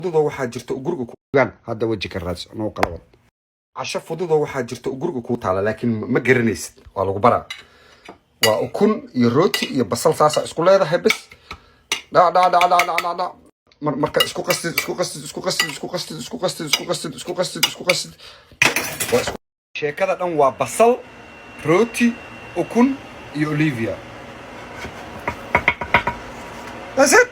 fududoo waxaa jirta guriga kugan hadda wajika raas noo qalabad casho fududoo waxaa jirta guriga ku taala laakiin ma garanaysid waa lagu baraa waa ukun iyo rooti iyo basal saasa isku leedahay bas da marka isku qastid sheekada dhan waa basal rooti ukun iyo olivia that's it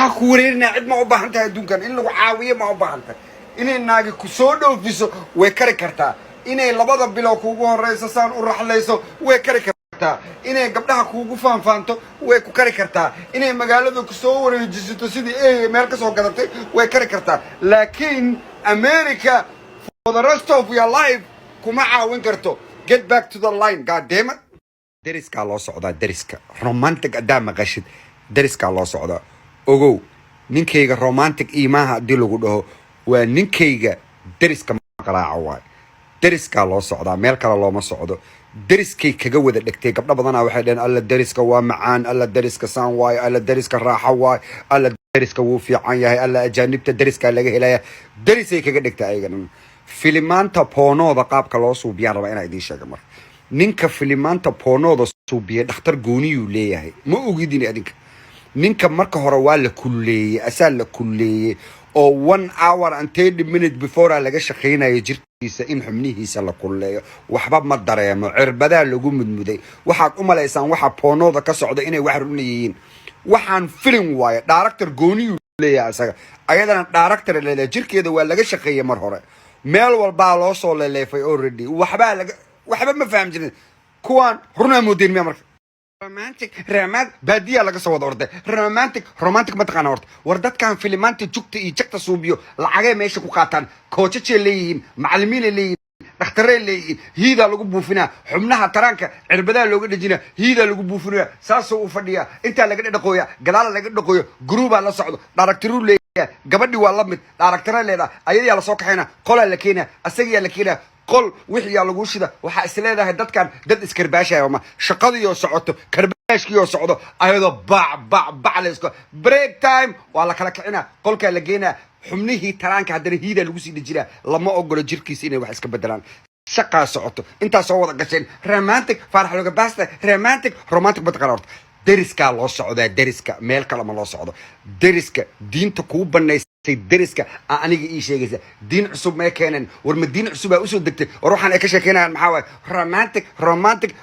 حكورينا عد ما أبغى دونكان إلا وعاوية ما أبغى إني ناقي كسودو فيسو وكري كرتا إني لبضة بلا كوجو الرئيس سان ورح ليسو وكري كرتا إني قبلها كوجو فانتو وكري كرتا إني مقالة كسور جزيتو سيدي إيه مركز وقدرتي وكري كرتا لكن أمريكا for the rest of your life كما عاون كرتو get back to the line god damn it دريسكا الله صعدا دريسكا رومانتك قدام غشد دريسكا الله صعدا ogow ninkayga romantic iimaha hadii lagu dhaho waa ninkayga deriska maqraaca waay deriska loo socdaa meel kale looma socdo deriskay kaga wada dhigtay gabdho badan waxay dhaheen alla deriska waa macaan alla deriska saan waay alla deriska raaxo waay alla deriska wuu fiican yahay alla ajaanibta deriska laga helaya derisay kaga dhigtay ayagana filimaanta poonooda qaabka loo suubiyaa raba inay idin sheego mar ninka filimaanta poonooda suubiya dhakhtar gooniyuu leeyahay ma ogidin adinka ninka marka hore waa la kulleeyay asaal la kulleeyay oo 1 hour and 30 minutes before laga shaqeynayo jirkiisa in xubnihiisa la kulleeyo waxba ma dareemo cirbada lagu mudmuday waxaad u maleysaan waxa poonooda ka socda inay wax runayeen waxaan film waaye director gooniyu leeyahay asaga ayadana director leeyahay jirkeeda waa laga shaqeeyay mar hore meel walba loo soo leeleefay already waxba ma faham jirin kuwan runa moodeen marka romantic بادية لقى سواد أرده romantic ما تقنا أرد وردت كان فيلمانتي جكت يجكت صوبيو العجيب ما يشكو قاتن كوتشي اللي معلمين اللي دكتورين اللي هيدا لقوا بوفنا حملها ترانك عربدا لقوا دجنا هيدا لقوا بوفنا ساسو فديا أنت لقيت دقويا قلال لقيت دقويا جروب على صعود دكتورون لي قبلي والله مت دكتورين لنا أيدي على صوك حنا قل لكينا أسيجي لكينا قل وحي على جوشده وحاسلنا هدت كان دد إسكرباشة يوما شقادي يوسعته كرباشكي يوسعده أيضا باع لسكو بريك تايم والله كلك عنا قل كلجينا حمنيه ترانك هذا هيدا لوسي الجيرة لما أقول جيركي سيني وحسك بدلان شقة صعته أنت صوّد قشين رومانتك فرح لك بس رومانتك بتقررت درسكا الله صعده درسكا ميل كلام الله صعده درسكا دين تكوب الناس درسكا أنا إيش يجيزه دين عصب ما كانن ورم الدين عصب أسود دكتور وروح أنا كشكينا المحاور رومانتك